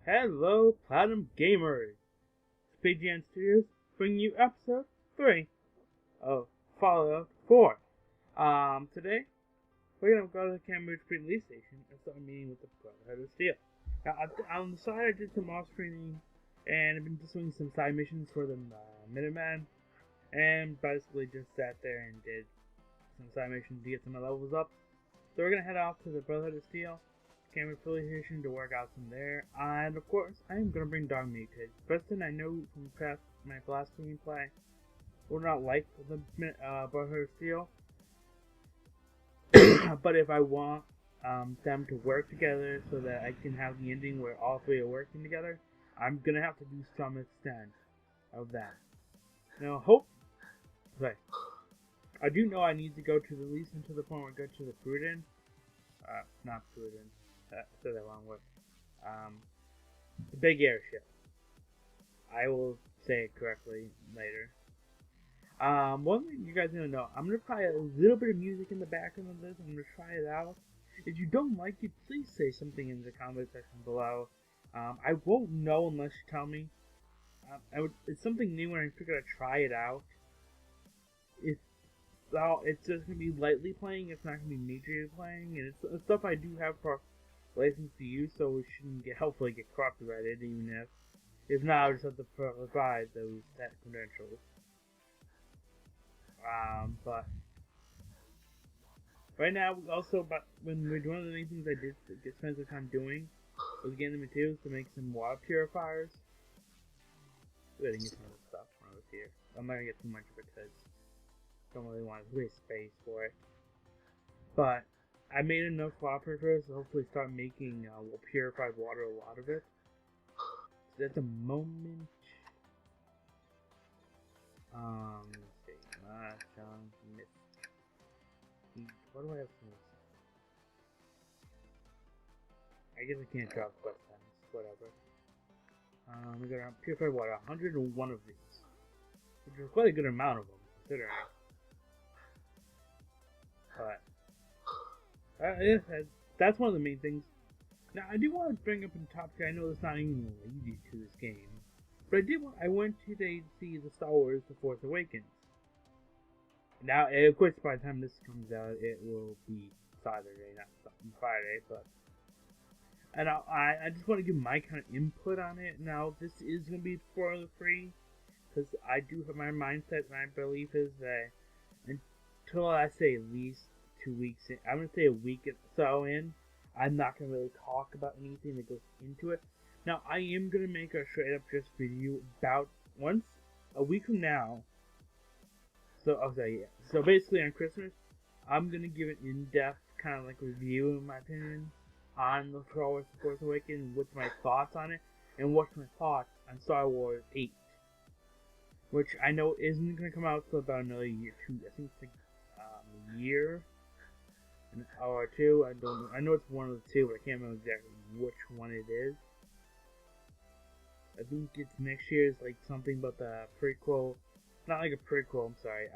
Hello, Platinum Gamers! PGN Studios bringing you episode 3 of Fallout 4. Today, we're gonna go to the Cambridge Police Station and start meeting with the Brotherhood of Steel. Now, on the side, I did some off-screening, and I've been just doing some side missions for the Minutemen, and basically just sat there and did some side missions to get some levels up. So we're gonna head off to the Brotherhood of Steel Cambridge Police Station to work out some there, and of course, I am gonna bring Dogmeat because Preston, I know from my last gameplay, will not like the Brotherhood of Steel, but if I want them to work together so that I can have the ending where all three are working together, I'm gonna have to do some extent of that. Now, I do know I need to go to the least until the point where I go to the Prudent. Not Prudent. I said that wrong word. The big airship. I will say it correctly later. One thing you guys need to know, I'm going to try a little bit of music in the background of this. I'm going to try it out. If you don't like it, please say something in the comment section below. I won't know unless you tell me. It's something new and I figured I'd try it out. It's just going to be lightly playing, it's not going to be majorly playing, and it's stuff I do have for license to use, so it shouldn't hopefully get copyrighted, even if not, I'll just have to provide those credentials. But right now, but when we're doing one of the main things I did spend some time doing was getting the materials to make some water purifiers. We're gonna get some of this stuff when I was here. I'm not gonna get too much of it because I don't really want to waste space for it. But I made enough water purifiers to hopefully start making purified water, a lot of it. So at the moment, let's see, what do I have for this? I guess I can't drop quest times, whatever. We got purified water, 101 of these, which is quite a good amount of them, considering. But that's one of the main things. Now, I do want to bring up in top tier. I know it's not even related to this game, but I went to see the Star Wars: The Force Awakens. Now, of course, by the time this comes out, it will be Saturday, not Friday. And I just want to give my kind of input on it. Now, this is going to be spoiler free, because I do have my mindset, and my belief is that until I say at least 2 weeks in, I'm going to say a week or so in, I'm not going to really talk about anything that goes into it. Now, I am going to make a straight up just video about a week from now. So basically on Christmas, I'm going to give an in-depth kind of like review, in my opinion, on the Star Wars: The Force Awakens, what's my thoughts on it, and what's my thoughts on Star Wars 8. Which I know isn't going to come out for about another year, I think it's like a year or two. I know it's one of the two, but I can't remember exactly which one it is. I think it's next year. It's like something about the prequel. Not like a prequel, I'm sorry.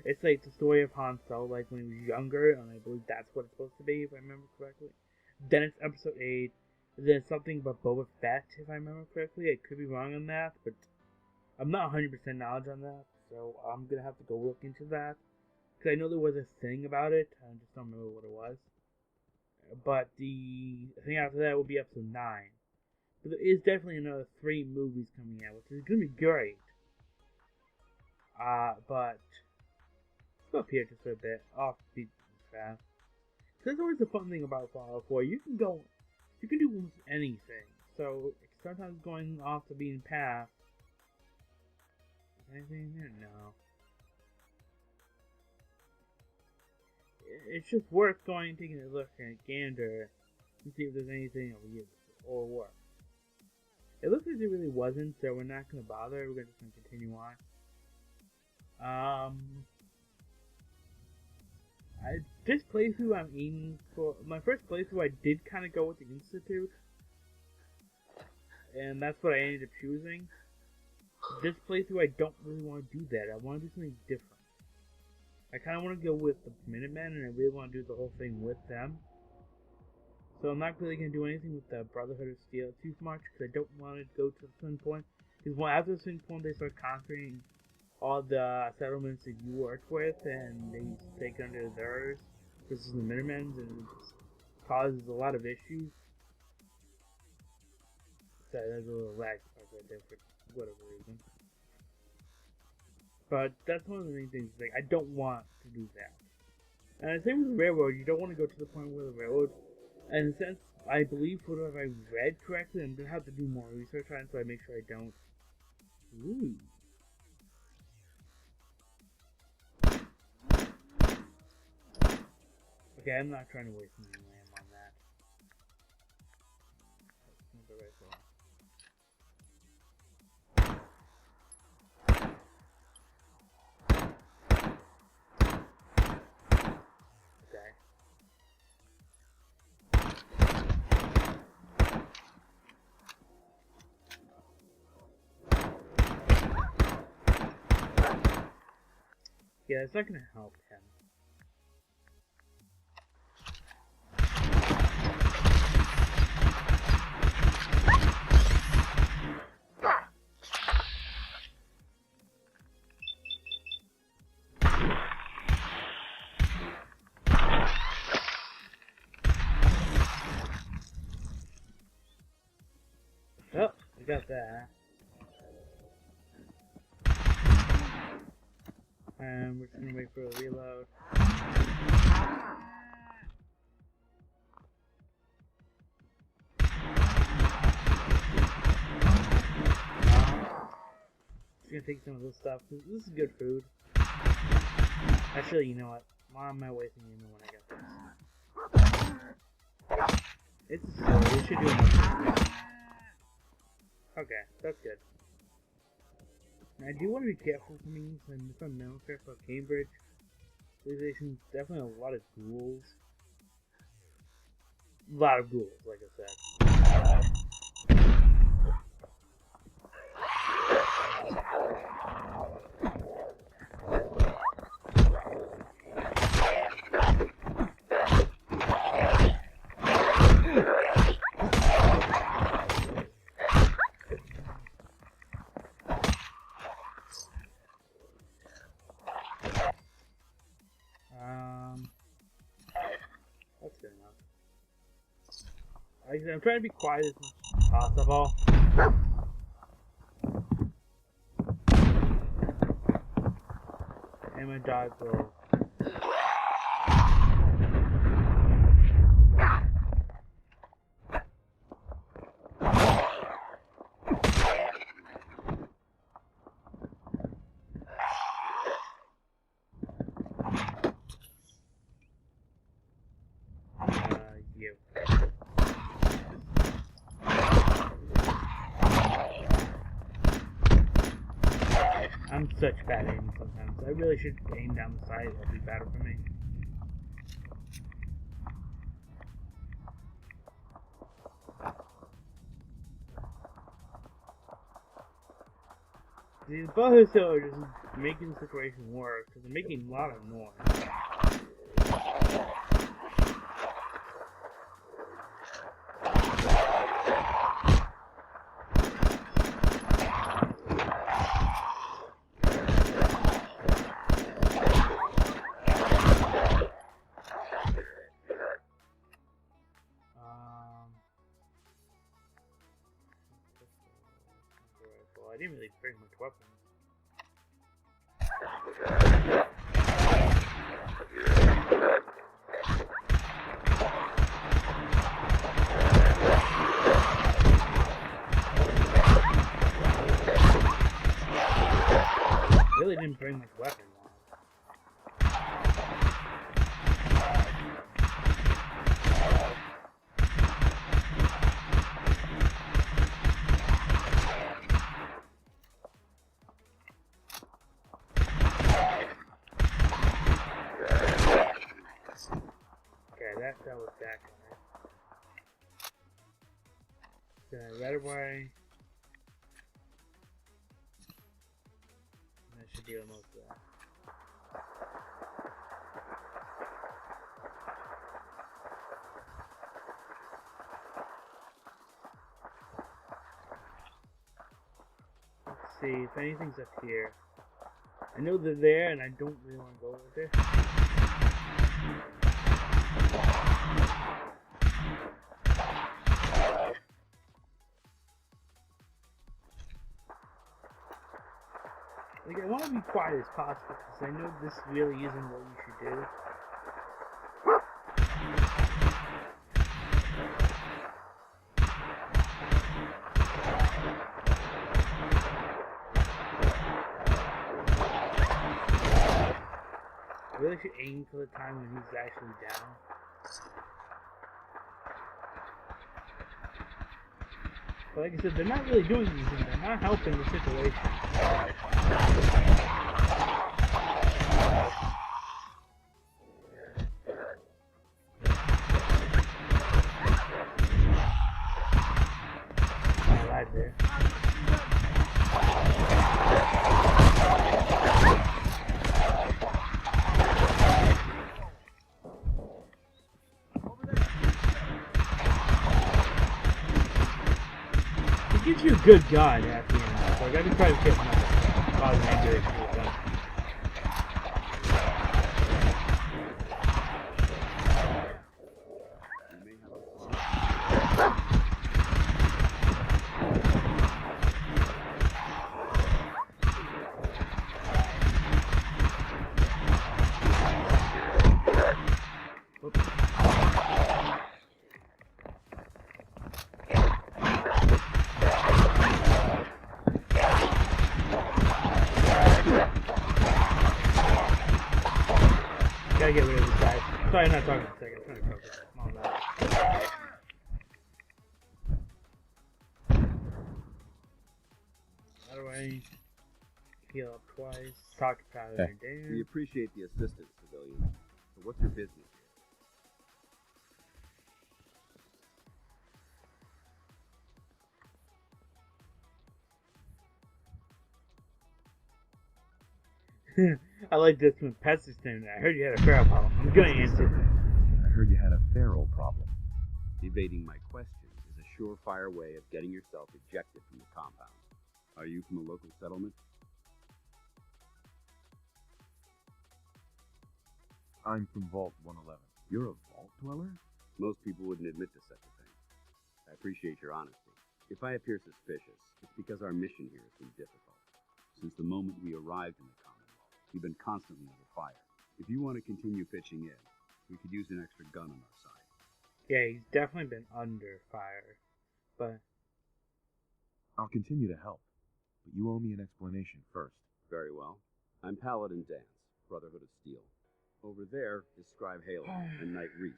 It's like the story of Han Solo, like when he was younger, and I believe that's what it's supposed to be, if I remember correctly. Then it's episode 8. Then something about Boba Fett, if I remember correctly. I could be wrong on that, but I'm not 100% knowledge on that, so I'm gonna have to go look into that. Because I know there was a thing about it, I just don't remember what it was. But the thing after that will be episode 9. But there is definitely another 3 movies coming out, which is gonna be great. But let's go up here just for a bit, off beat fast. That's always the fun thing about Fallout 4. You can do almost anything. So sometimes going off the beaten path. Anything here? No. It's just worth going and taking a look at gander and see if there's anything that we use or work. It looks like there really wasn't, so we're not going to bother. We're just going to continue on. This playthrough I'm aiming for. My first playthrough, I did kind of go with the Institute, and that's what I ended up choosing. This playthrough, I don't really want to do that. I want to do something different. I kind of want to go with the Minutemen, and I really want to do the whole thing with them. So I'm not really going to do anything with the Brotherhood of Steel too much because I don't want to go to a certain point. Because after a certain point, they start conquering all the settlements that you worked with, and they take under theirs versus the Minutemens, and it causes a lot of issues. So there's a little lag right there for whatever reason. But that's one of the main things. Like, I don't want to do that. And the same with the railroad. You don't want to go to the point where the railroad, and in a sense, I believe what if I read correctly, I'm gonna have to do more research on it so I make sure I don't. Ooh. Okay, I'm not trying to waste any land on that. That's not the right one. Okay. Yeah, it's not gonna help him. Oh, we got that. And we're just gonna wait for a reload. Just gonna take some of this stuff. This is good food. Actually, you know what? Why am I wasting ammo when I got this? It's silly. It should do enough. Okay, that's good. Now, I do want to be careful for me, and if I'm not careful at Cambridge, Civilization's definitely a lot of ghouls. A lot of ghouls, like I said. That's good enough. Like I said, I'm trying to be quiet as much as possible. And my dog will. You. I'm such bad aiming sometimes. I really should aim down the side. That'd be better for me. These buzzers are just making the situation worse because they're making a lot of noise. I didn't really bring much weapons. Really didn't bring much weapons. That was that guy. Okay, right away. That should deal most of that. see if anything's up here. I know they're there, and I don't really want to go over there. Like, I want to be quiet as possible, because I know this really isn't what you should do. I really should aim for the time when he's actually down. But like I said, they're not really doing anything. They're not helping the situation. I lied there. It gives you a good gun at the end. Like, I can try to get another. Probably not good gun. Gotta get rid of this guy. Sorry, I'm not talking for a second. I'm trying to focus. Come on, man. How do I heal up twice? Talk about it. We appreciate the assistance, civilian. So what's your business here? I like this one. Pesticide. I heard you had a feral problem. I'm gonna answer. I heard you had a feral problem. Evading my questions is a surefire way of getting yourself ejected from the compound. Are you from a local settlement? I'm from Vault 111. You're a vault dweller? Most people wouldn't admit to such a thing. I appreciate your honesty. If I appear suspicious, it's because our mission here has been difficult. Since the moment we arrived in the Commonwealth, we've been constantly under fire. If you want to continue pitching in, we could use an extra gun on our side. Yeah, he's definitely been under fire. But I'll continue to help, but you owe me an explanation first. Very well. I'm Paladin Dance, Brotherhood of Steel. Over there is Scribe Halo and Knight Reese.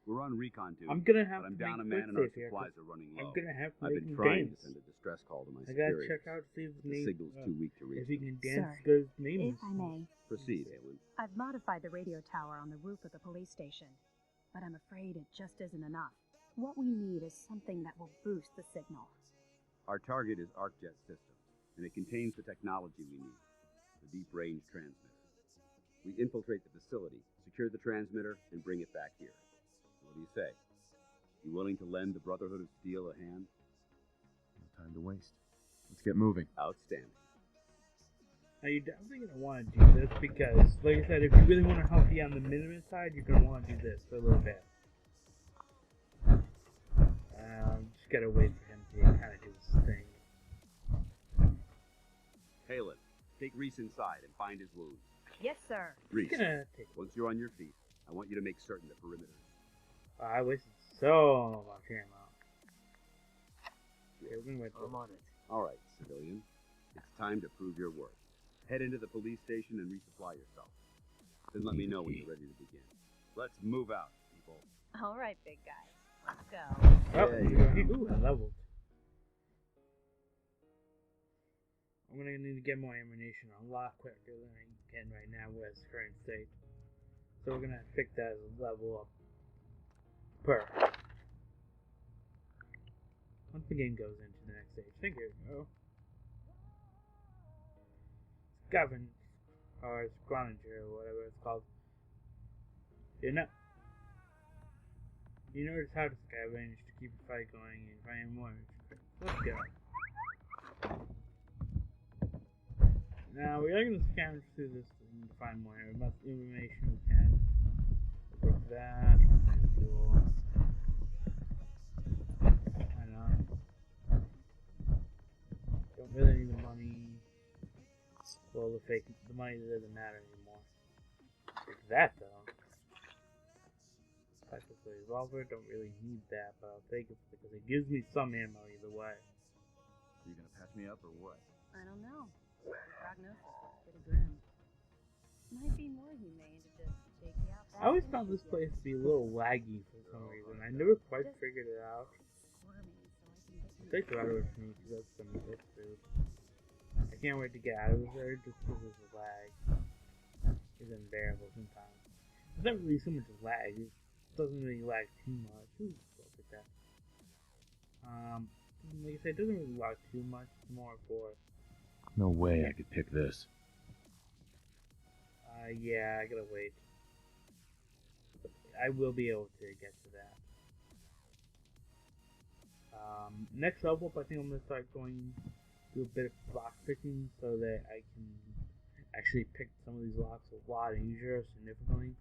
We're on recon duty, I'm gonna have but I'm to down a make man and our quick save here, supplies are running low. I'm gonna have to I've make been him trying dance. to send a distress call to my I gotta superiors. check out to see if his The name. signal's too weak to reach If he them. can dance, Sir, good his name If is. I may, Proceed, Halen. I've modified the radio tower on the roof of the police station, but I'm afraid it just isn't enough. What we need is something that will boost the signal. Our target is ArcJet Systems, and it contains the technology we need, the deep-range transmitter. We infiltrate the facility, secure the transmitter, and bring it back here. What do you say? You willing to lend the Brotherhood of Steel a hand? No time to waste. Let's get moving. Outstanding. Now you're definitely gonna want to do this because, like I said, if you really want to help you on the minimum side, you're gonna want to do this for a little bit. Just gotta wait for him to kind of do his thing. Halen, take Reese inside and find his wound. Yes, sir. Reese, He's gonna take. once you're on your feet, I want you to make certain the perimeter. I wasted so much ammo. Okay, we're gonna wait. I'm on it. All right, civilian. It's time to prove your worth. Head into the police station and resupply yourself. Then let me know when you're ready to begin. Let's move out, people. All right, big guys. Let's go. Oh, Yeah, ooh, I leveled. I'm gonna need to get more ammunition a lot quicker than I can right now with its current state. So we're gonna pick that as a level up. Per. Once the game goes into the next stage, think here we go. Scavenger, or Scavenger, or whatever it's called. You notice how to scavenge to keep the fight going and find more. Let's go. Now we are going to scan through this thing to find more information we can. Look at that. Pretty cool. I know. Don't really need the money. Well, the money doesn't matter anymore. Like that though. Practice the revolver. Don't really need that, but I'll take it because it gives me some ammo either way. Are you gonna patch me up or what? I don't know. The prognosis looks pretty grim. Might be more humane to just take you out back. I always found this place to be a little laggy for some reason. I never quite figured it out. It takes a lot of it for me because that's some of this food. I can't wait to get out of there just because of the lag. It's unbearable sometimes. It's not really so much lag. It doesn't really lag too much. Ooh, look at that. Like I said, it doesn't really lag too much. It's more for. No way I could pick this. Yeah, I gotta wait. I will be able to get to that. Next level up, I think I'm gonna start going do a bit of lock picking so that I can actually pick some of these locks a lot easier, significantly.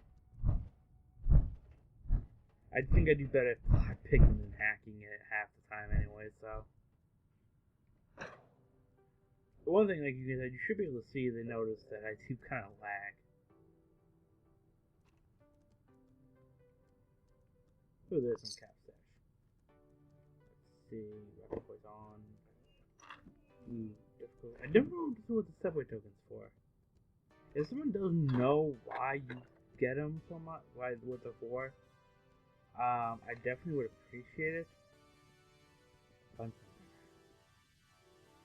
I think I do better at lock picking than hacking it half the time anyway, so. The one thing, like you should be able to see, they notice that I do kind of lag. Ooh, there's some cap stash. Let's see, record points on. Ooh, difficult. I never understood what the subway token's for. If someone doesn't know why you get them so much, what they're for, I definitely would appreciate it. Fun.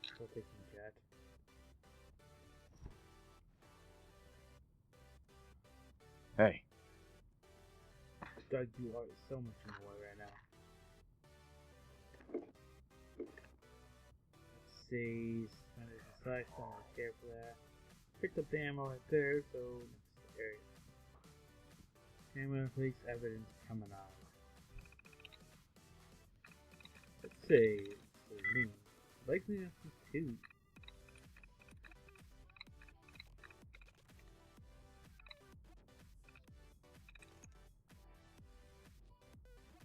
Still taking jet. Hey. Doug, you are so much in the way right now. Let's see. There's a select, I don't care for that. Picked up the ammo right there, so next area. Camera police evidence coming out. Let's see. Likely enough to 2.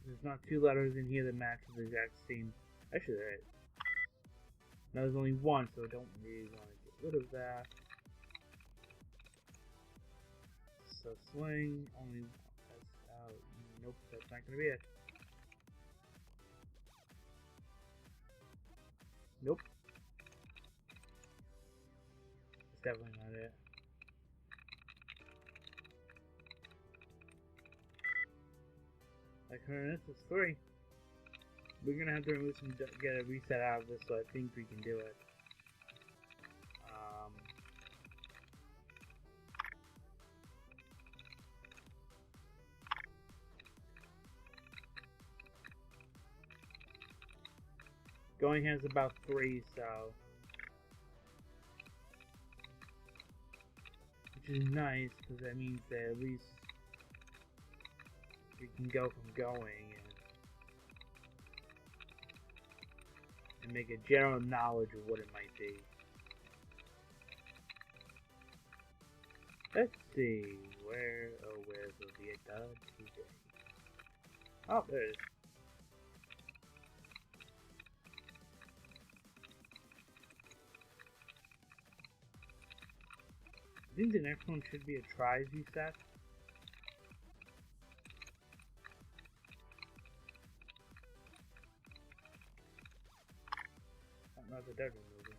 There's not 2 letters in here that match the exact same. Actually, there is. Now there's only 1, so I don't really want to get rid of that. So sling only. Nope, that's not gonna be it. Nope. That's definitely not it. Like this is 3. We're gonna have to remove some, get a reset out of this, so I think we can do it. Going has about 3, so which is nice because that means that at least we can go from going and make a general knowledge of what it might be. Let's see, where's the Vieta today? Oh, there it is. I think the next one should be a tries reset. Not the dead remover.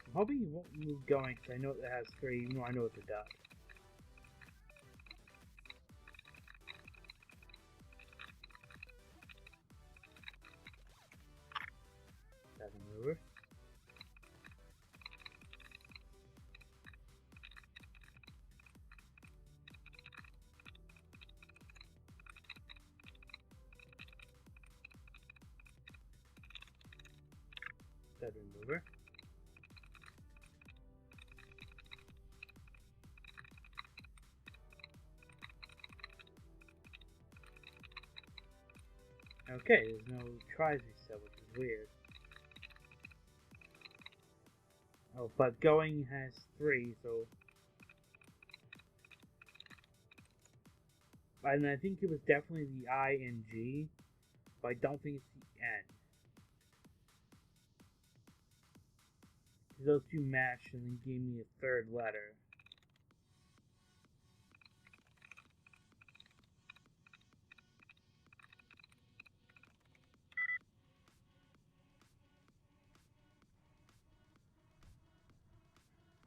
I'm hoping he won't move going because I know it has 3, even though I know it's a dot. Dead remover. Dead remover. Okay, there's no tries reset, which is weird. Oh, but going has 3, so... And I think it was definitely the I and G, but I don't think it's the N. Those two matched and then gave me a third letter.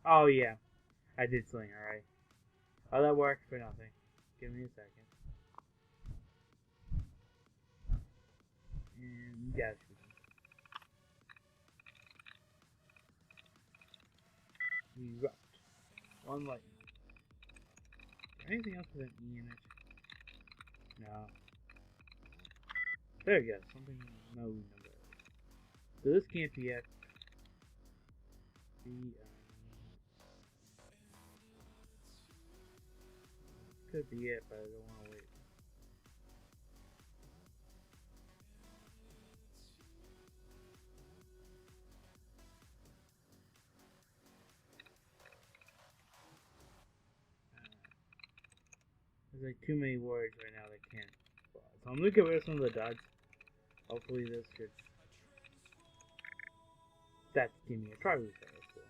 Oh yeah, I did something alright. Oh, that worked for nothing. Give me a second. And yeah, it should be. Erupt. One lightning. Anything else with an E in it? No. There we go. Something. No number. So this can't be it. Could be it, but I don't want to wait. There's like too many words right now that can't. So I'm gonna get rid of some of the dots. Hopefully this should. That's give me a try reset. That's cool.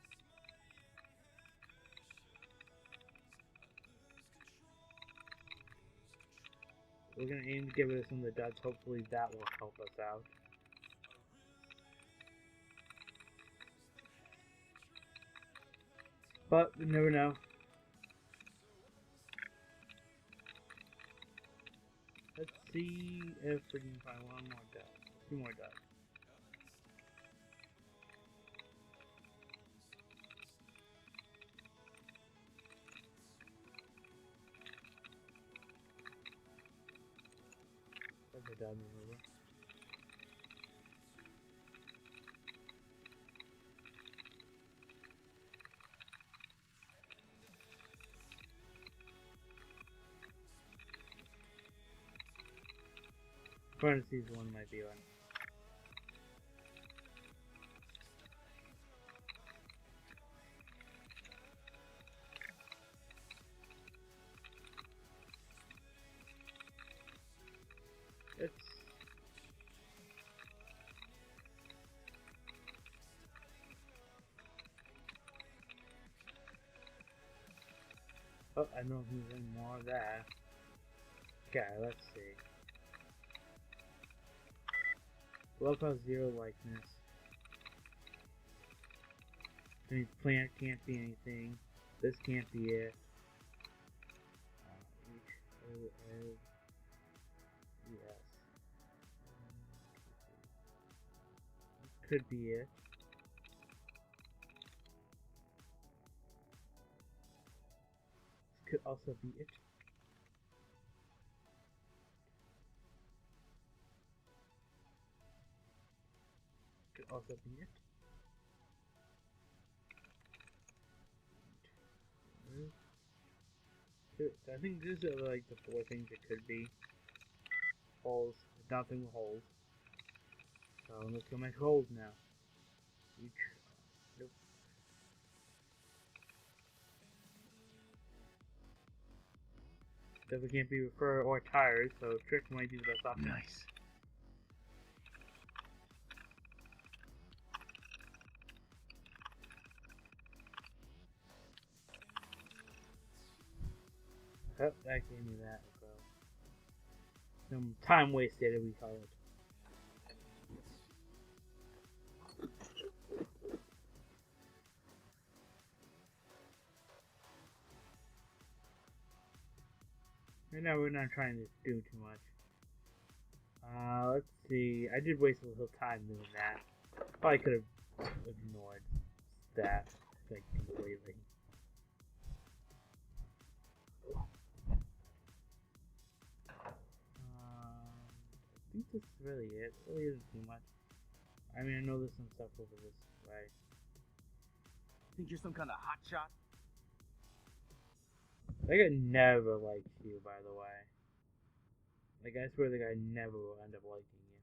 We're gonna aim to get rid of some of the dots. Hopefully that will help us out. But we never know. Let's see if we can find one more dot. 2 more dots. That's a dot remover. Parentheses one might be one. It's oh, I know who's in more of that. Okay, let's see. Love how 0 likeness. Any plant can't be anything. This can't be it. H-O-L-E-S. Could be it. This could also be it. Could also be it. I think these are like the 4 things it could be. Holes. Nothing with holes. So let's go make holes now. Nope. Definitely can't be refer or tires, so trick might be the best option. Nice. Oh, that gave me that as well. Some time wasted, we call it. Right now we're not trying to do too much. Let's see. I did waste a little time doing that. Probably could have ignored that like completely. I think this is really it. It really isn't too much. I mean, I know there's some stuff over this way. Think you're some kind of hotshot? That guy never liked you, by the way. Like, I swear the guy never will end up liking you.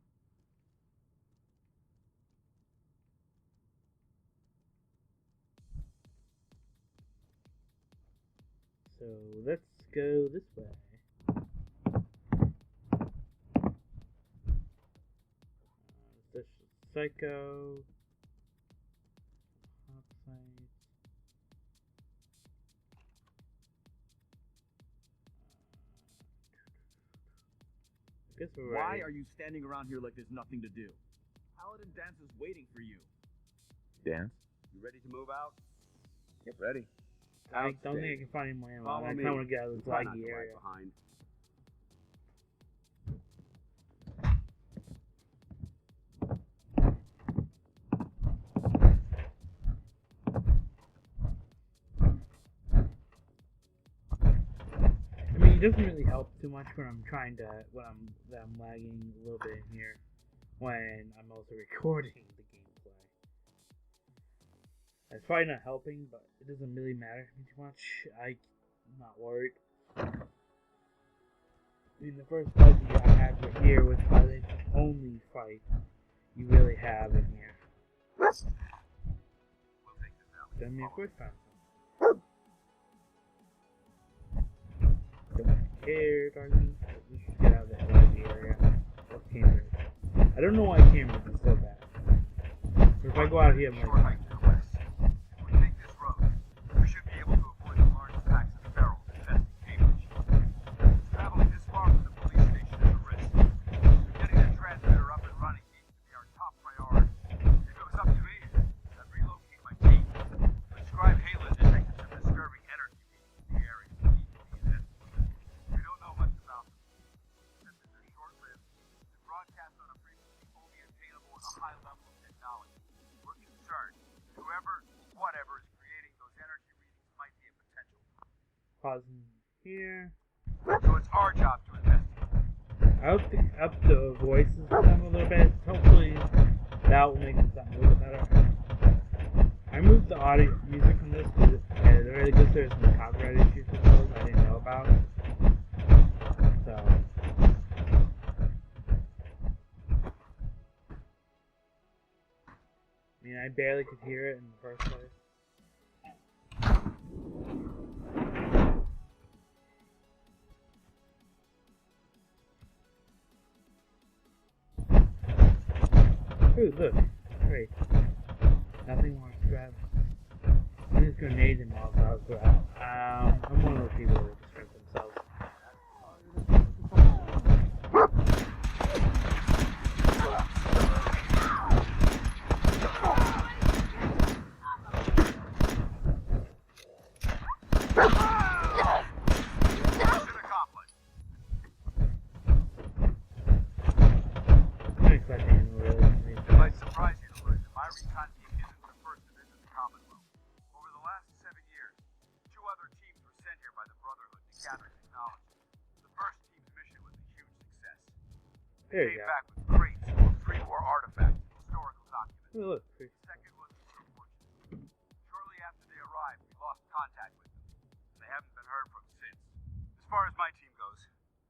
So let's go this way. This Psycho. Outside. I guess we're Why ready. are you standing around here like there's nothing to do? Paladin Dance is waiting for you. Dance? You ready to move out? Yep, ready. I don't think I can find any more ammo. Follow I me. kind of want to get out of this Try not laggy to area. lag behind. I mean, it doesn't really help too much when I'm lagging a little bit in here when I'm also recording the gameplay. It's probably not helping, but it doesn't really matter to me too much. I'm not worried. I mean, the first fight I had right here was probably the only fight you really have in here. We'll take this out. I mean, of course, don't care, darling. We should get out of that laggy area. What's Cambridge? I don't know why Cambridge is so bad. But if I go out here, I'm Short like, hike to the west. If we take this road, we should be able to avoid the large packs of ferals infesting Cambridge. Traveling this far from the police station is a risk. Getting the transmitter up and running needs to be our top priority. If it was up to me, I'd relocate my team. But Scribe Halen detected some disturbing energy beams in the area that need to be investigated. We don't know much about them, except that they're short-lived and broadcast on a frequency only attainable with a high level of technology. We're concerned that whoever, whatever is creating those energy readings might be a potential. pausing here. So it's our job to investigate. I hope to up the voices for them a little bit. Hopefully that will make them sound a little better. I moved the audio music from this because really because there's some copyright issues with those I didn't know about. So I mean, I barely could hear it in the first place. Ooh, look. Great. Nothing more to grab. I'm just grenades and Molotovs grab. I'm one of those people that distract themselves. Mission accomplished. I'm expecting him to really need It might surprise you to learn that my recon team isn't the first to visit the Commonwealth. Over the last 7 years, 2 other teams were sent here by the Brotherhood to gather technology. The first team's mission was a huge success. There They you came go. back with crates full of pre-war artifacts and historical documents. Ooh, look. The second was unfortunate. Shortly after they arrived, we lost contact with them. They haven't been heard from since. As far as my team goes,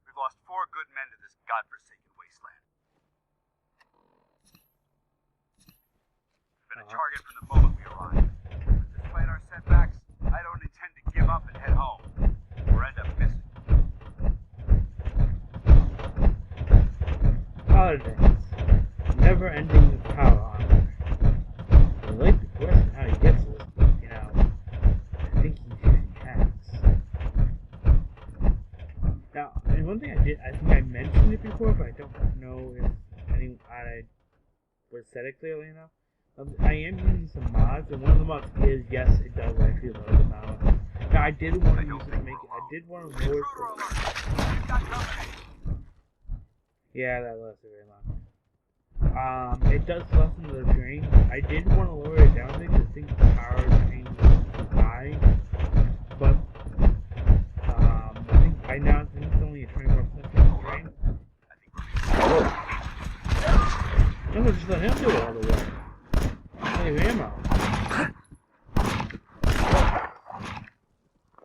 we've lost 4 good men to this godforsaken wasteland. We've been a target from the moment we arrived. But despite our setbacks, I don't intend to give up and head home, or end up missing. Holidays. Never ending with power armor. I like the question how he gets this, but you know, I think he's using hacks. Now, and one thing I think I mentioned it before, but I don't know if I was said it clearly enough. I am using some mods, and one of the mods is, yes, it does actually load them out. Now, I did want to use it to make it, I did want to lower Intruder alert! We've got company! Yeah, that lasted very long. It does lessen the drain. I did want to lower it down because I think the power drain is too high. But, I now think it's only a 24% drain. No, just let him do it all the way. Save ammo.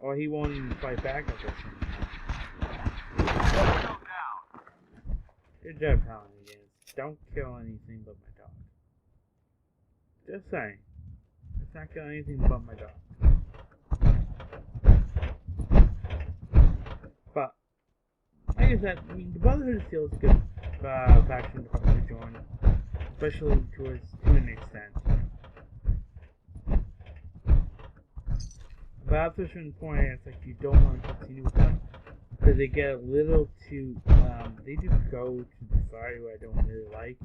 Or he won't even fight back at this thing. Good job, Paladin again. Don't kill anything but my dog. Just saying. Let's not kill anything but my dog. thing is that, I mean, the Brotherhood of Steel is a good faction to probably join, especially to an extent. But after a certain point, it's like you don't want to continue with them because they get a little too. They just go to the side who I don't really like.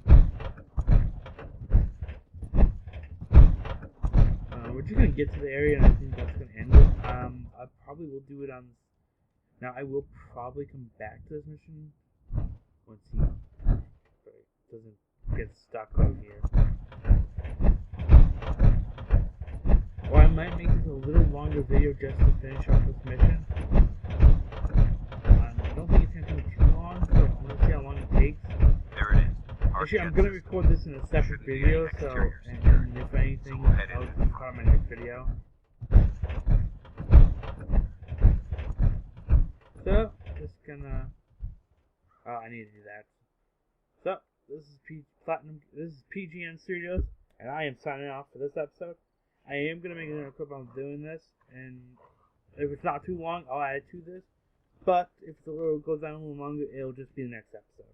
We're just gonna get to the area, and I think that's gonna end it. I probably will do it on. Now I will probably come back to this mission once he doesn't get stuck out here. Or I might make this a little longer video just to finish off this mission. I don't think it's going to be too long, so I'm going to see how long it takes. There it is. Actually, I'm going to record this in a separate video, so, and if anything, I'll just call my next video. So, just gonna, I need to do that. So, this is PGN Studios, and I am signing off for this episode. I am going to make another clip on doing this, and if it's not too long, I'll add it to this. But if it goes down a little longer, it'll just be the next episode.